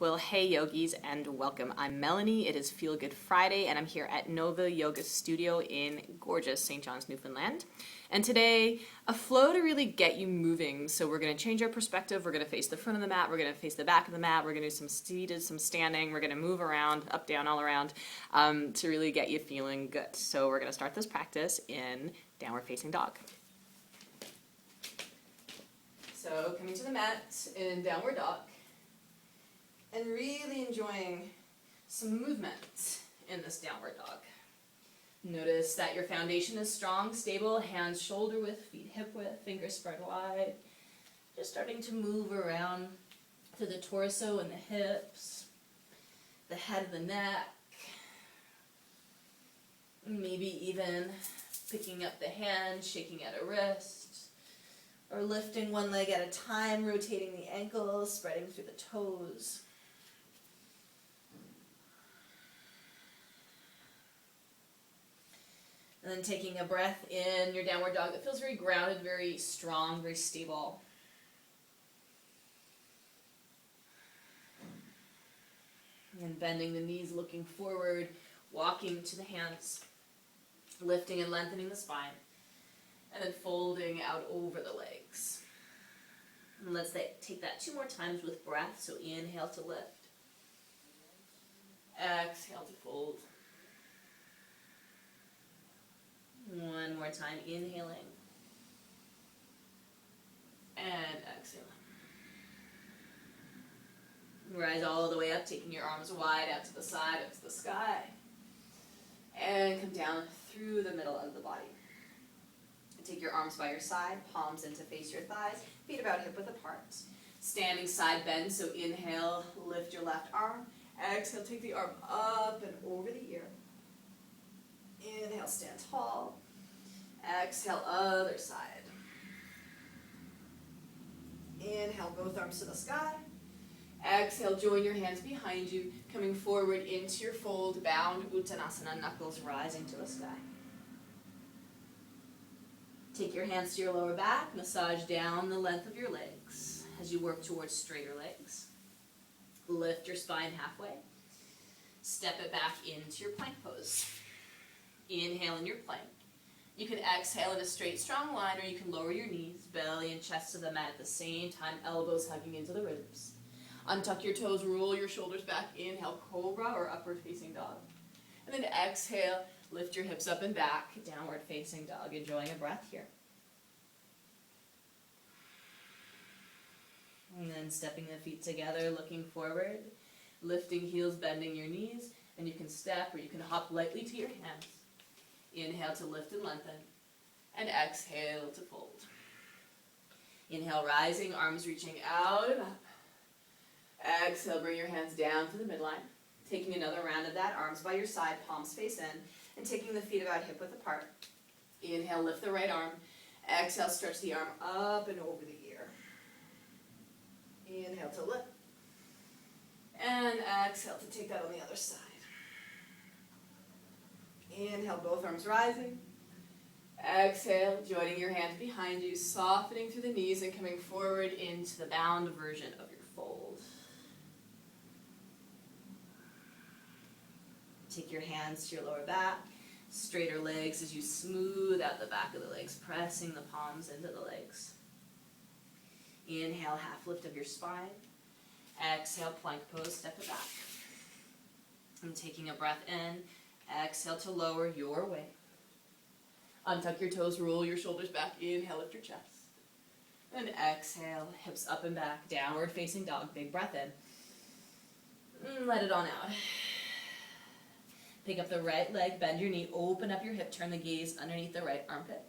Well, hey yogis, and welcome. I'm Melanie. It is Feel Good Friday, and I'm here at Nova Yoga Studio in gorgeous St. John's, Newfoundland. And today, a flow to really get you moving. So we're going to change our perspective. We're going to face the front of the mat. We're going to face the back of the mat. We're going to do some seated, some standing. We're going to move around, up, down, all around, to really get you feeling good. So we're going to start this practice in downward facing dog. So coming to the mat in downward dog. And really enjoying some movement in this downward dog. Notice that your foundation is strong, stable, hands shoulder width, feet hip width, fingers spread wide. Just starting to move around through the torso and the hips, the head of the neck. Maybe even picking up the hand, shaking at a wrist, or lifting one leg at a time, rotating the ankles, spreading through the toes. And then taking a breath in your downward dog that feels very grounded, very strong, very stable. And bending the knees, looking forward, walking to the hands, lifting and lengthening the spine, and then folding out over the legs. And let's take that 2 more times with breath. So inhale to lift, exhale to fold. One more time, inhaling and exhaling. Rise all the way up, taking your arms wide out to the side, up to the sky. And come down through the middle of the body. And take your arms by your side, palms in to face your thighs, feet about hip width apart. Standing side bend, so inhale, lift your left arm. Exhale, take the arm up and over the ear. Inhale, stand tall. Exhale, other side. Inhale, both arms to the sky. Exhale, join your hands behind you, coming forward into your fold, bound Uttanasana, knuckles rising to the sky. Take your hands to your lower back, massage down the length of your legs as you work towards straighter legs. Lift your spine halfway. Step it back into your plank pose. Inhale in your plank. You can exhale in a straight, strong line, or you can lower your knees, belly and chest to the mat at the same time, elbows hugging into the ribs. Untuck your toes, roll your shoulders back. Inhale, cobra or upward facing dog. And then exhale, lift your hips up and back, downward facing dog. Enjoying a breath here. And then stepping the feet together, looking forward, lifting heels, bending your knees, and you can step or you can hop lightly to your hands. Inhale to lift and lengthen, and exhale to fold. Inhale, rising, arms reaching out and up. Exhale, bring your hands down to the midline. Taking another round of that, arms by your side, palms face in, and taking the feet about hip width apart. Inhale, lift the right arm. Exhale, stretch the arm up and over the ear. Inhale to lift. And exhale to take that on the other side. Inhale, both arms rising. Exhale, joining your hands behind you, softening through the knees and coming forward into the bound version of your fold. Take your hands to your lower back, straighter legs as you smooth out the back of the legs, pressing the palms into the legs. Inhale, half lift of your spine. Exhale, plank pose, step it back. And taking a breath in. Exhale to lower your weight. Untuck your toes, roll your shoulders back. Inhale, lift your chest. And exhale, hips up and back, downward facing dog. Big breath in. Let it on out. Pick up the right leg, bend your knee, open up your hip, turn the gaze underneath the right armpit.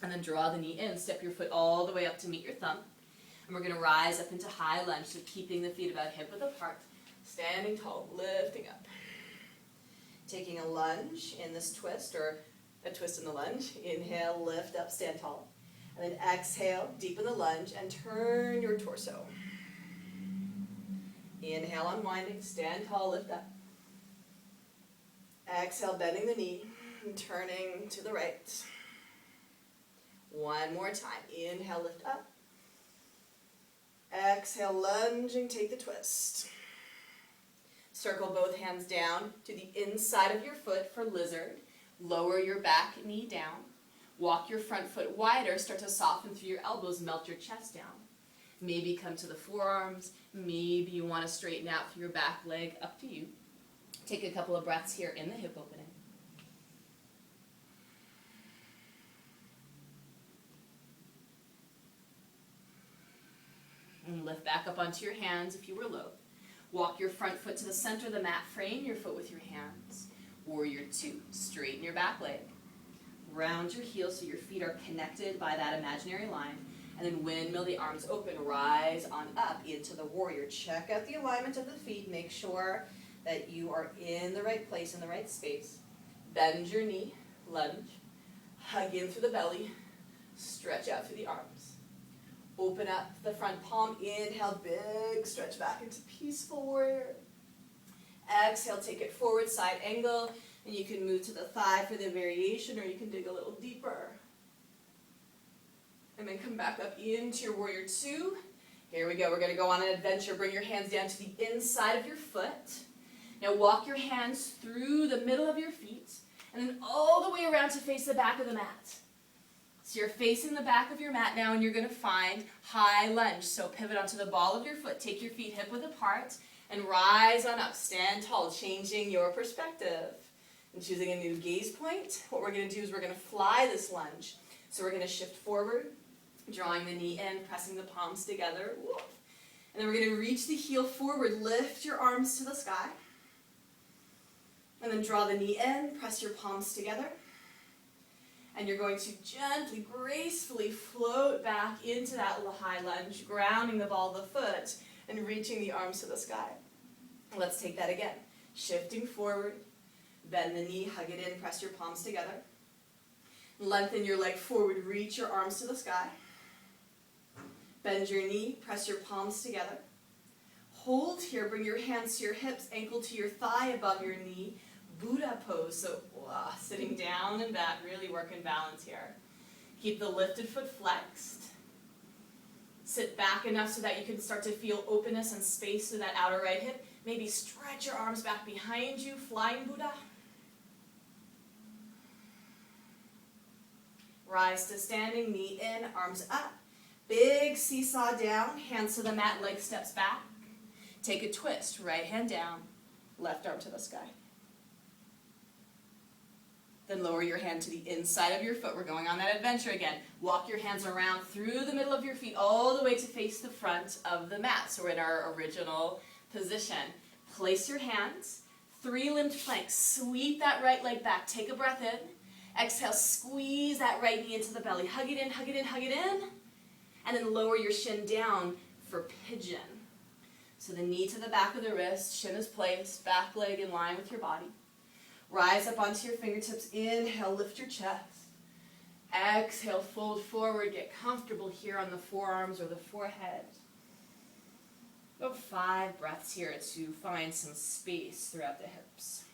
And then draw the knee in, step your foot all the way up to meet your thumb. And we're going to rise up into high lunge, so keeping the feet about hip width apart. Standing tall, lifting up. Taking a lunge in this twist, or a twist in the lunge. Inhale, lift up, stand tall. And then exhale, deepen the lunge, and turn your torso. Inhale, unwinding, stand tall, lift up. Exhale, bending the knee, and turning to the right. One more time. Inhale, lift up. Exhale, lunging, take the twist. Circle both hands down to the inside of your foot for lizard. Lower your back knee down. Walk your front foot wider. Start to soften through your elbows. Melt your chest down. Maybe come to the forearms. Maybe you want to straighten out through your back leg. Up to you. Take a couple of breaths here in the hip opening. And lift back up onto your hands if you were low. Walk your front foot to the center of the mat. Frame your foot with your hands. Warrior two. Straighten your back leg. Round your heels so your feet are connected by that imaginary line. And then windmill the arms open. Rise on up into the warrior. Check out the alignment of the feet. Make sure that you are in the right place, in the right space. Bend your knee. Lunge. Hug in through the belly. Stretch out through the arms. Open up the front palm. Inhale, big stretch back into peaceful warrior. Exhale, take it forward, side angle. And you can move to the thigh for the variation, or you can dig a little deeper. And then come back up into your warrior two. Here we go. We're going to go on an adventure. Bring your hands down to the inside of your foot. Now walk your hands through the middle of your feet, and then all the way around to face the back of the mat. So you're facing the back of your mat now, and you're going to find high lunge. So pivot onto the ball of your foot. Take your feet hip width apart and rise on up. Stand tall, changing your perspective. And choosing a new gaze point. What we're going to do is we're going to fly this lunge. So we're going to shift forward, drawing the knee in, pressing the palms together. And then we're going to reach the heel forward. Lift your arms to the sky. And then draw the knee in, press your palms together. And you're going to gently, gracefully float back into that high lunge, grounding the ball of the foot and reaching the arms to the sky. Let's take that again. Shifting forward, bend the knee, hug it in, press your palms together. Lengthen your leg forward, reach your arms to the sky. Bend your knee, press your palms together. Hold here, bring your hands to your hips, ankle to your thigh above your knee. Buddha pose, so sitting down and back, really working balance here. Keep the lifted foot flexed. Sit back enough so that you can start to feel openness and space through that outer right hip. Maybe stretch your arms back behind you, flying Buddha. Rise to standing, knee in, arms up. Big seesaw down, hands to the mat, leg steps back. Take a twist, right hand down, left arm to the sky. Then lower your hand to the inside of your foot. We're going on that adventure again. Walk your hands around through the middle of your feet all the way to face the front of the mat. So we're in our original position. Place your hands, three-limbed plank. Sweep that right leg back. Take a breath in. Exhale, squeeze that right knee into the belly. Hug it in, hug it in, hug it in. And then lower your shin down for pigeon. So the knee to the back of the wrist, shin is placed, back leg in line with your body. Rise up onto your fingertips. Inhale, lift your chest. Exhale, fold forward. Get comfortable here on the forearms or the forehead. About 5 breaths here to find some space throughout the hips.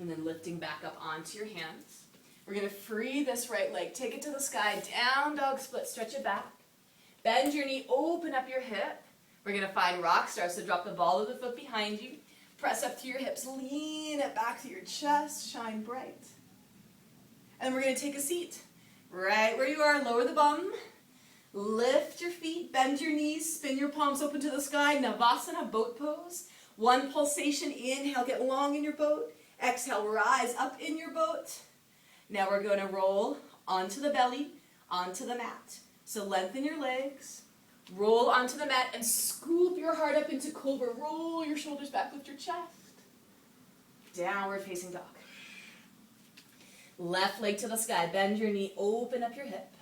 And then lifting back up onto your hands. We're going to free this right leg. Take it to the sky. Down dog split. Stretch it back. Bend your knee. Open up your hip. We're going to find rock star. So drop the ball of the foot behind you. Press up to your hips. Lean it back to your chest. Shine bright. And then we're going to take a seat. Right where you are. Lower the bum. Lift your feet. Bend your knees. Spin your palms open to the sky. Navasana, boat pose. 1 pulsation. Inhale. Get long in your boat. Exhale, rise up in your boat. Now we're going to roll onto the belly, onto the mat. So lengthen your legs, roll onto the mat, and scoop your heart up into cobra. Roll your shoulders back, lift your chest. Downward facing dog. Left leg to the sky, bend your knee, open up your hip.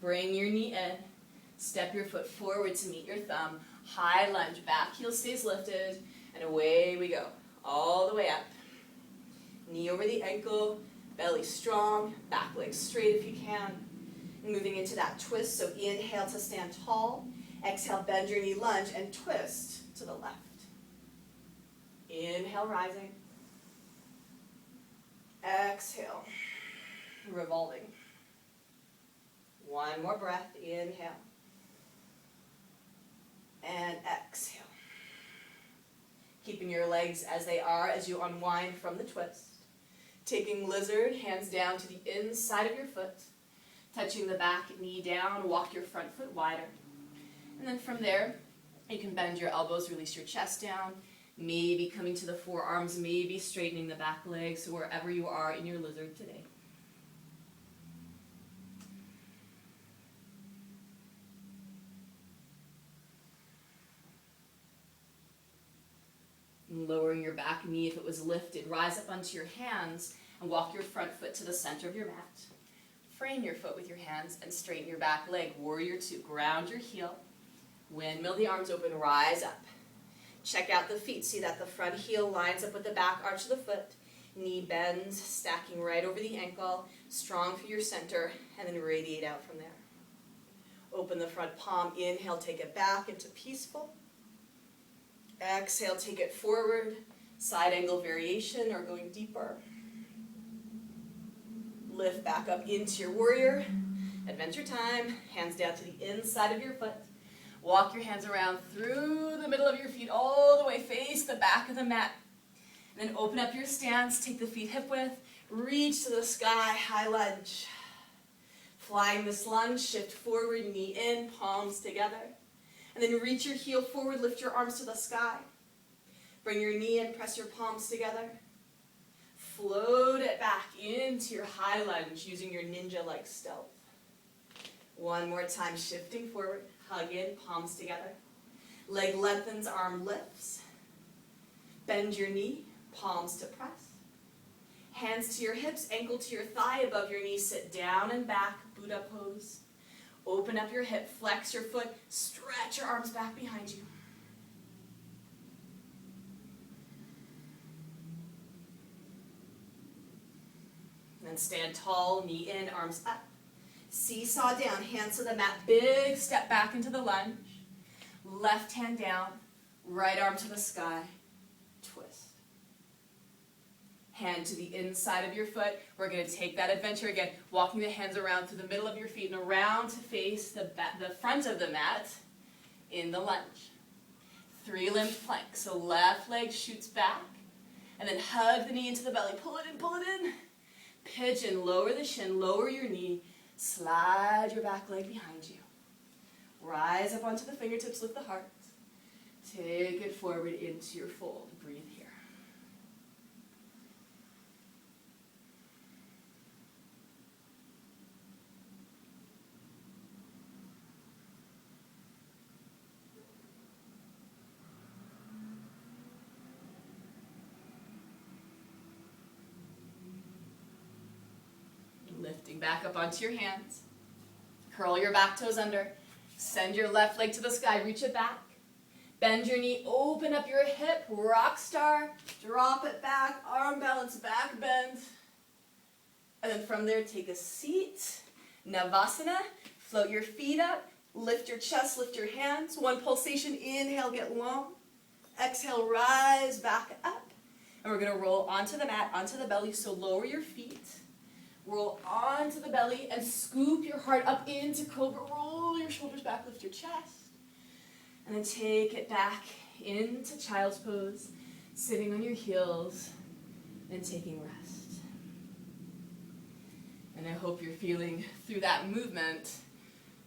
Bring your knee in, step your foot forward to meet your thumb. High lunge, back heel stays lifted, and away we go. All the way up. Knee over the ankle, belly strong, back leg straight if you can. Moving into that twist, so inhale to stand tall. Exhale, bend your knee, lunge, and twist to the left. Inhale, rising. Exhale, revolving. One more breath, inhale. And exhale. Keeping your legs as they are as you unwind from the twist. Taking lizard, hands down to the inside of your foot. Touching the back knee down, walk your front foot wider. And then from there, you can bend your elbows, release your chest down. Maybe coming to the forearms, maybe straightening the back legs, so wherever you are in your lizard today. And lowering your back knee if it was lifted. Rise up onto your hands and walk your front foot to the center of your mat. Frame your foot with your hands and straighten your back leg. Warrior two. Ground your heel. Windmill the arms open. Rise up. Check out the feet. See that the front heel lines up with the back arch of the foot. Knee bends, stacking right over the ankle. Strong through your center, and then radiate out from there. Open the front palm. Inhale, take it back into peaceful. Exhale, take it forward. Side angle variation or going deeper. Lift back up into your warrior. Adventure time. Hands down to the inside of your foot. Walk your hands around through the middle of your feet, all the way, face the back of the mat. And then open up your stance, take the feet hip width, reach to the sky, high lunge. Flying this lunge, shift forward, knee in, palms together. And then reach your heel forward, lift your arms to the sky. Bring your knee in, press your palms together. Float it back into your high lunge using your ninja-like stealth. One more time, shifting forward. Hug in, palms together. Leg lengthens, arm lifts. Bend your knee, palms to press. Hands to your hips, ankle to your thigh, above your knee, sit down and back, Buddha pose. Open up your hip, flex your foot, stretch your arms back behind you. Then stand tall, knee in, arms up. Seesaw down, hands to the mat, big step back into the lunge. Left hand down, right arm to the sky, twist. Hand to the inside of your foot. We're going to take that adventure again, walking the hands around through the middle of your feet and around to face the front of the mat in the lunge. Three-limbed plank, so left leg shoots back, and then hug the knee into the belly. Pull it in. Pigeon, lower the shin, lower your knee. Slide your back leg behind you. Rise up onto the fingertips, lift the heart. Take it forward into your fold. Breathe here. Lifting back up onto your hands. Curl your back toes under. Send your left leg to the sky. Reach it back. Bend your knee. Open up your hip. Rock star. Drop it back. Arm balance. Back bend. And then from there, take a seat. Navasana. Float your feet up. Lift your chest. Lift your hands. One pulsation. Inhale. Get long. Exhale. Rise back up. And we're going to roll onto the mat, onto the belly. So lower your feet. Roll onto the belly and scoop your heart up into cobra. Roll your shoulders back, lift your chest. And then take it back into child's pose, sitting on your heels and taking rest. And I hope you're feeling through that movement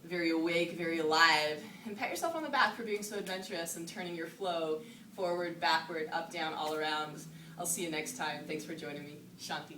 very awake, very alive. And pat yourself on the back for being so adventurous and turning your flow forward, backward, up, down, all around. I'll see you next time. Thanks for joining me. Shanti.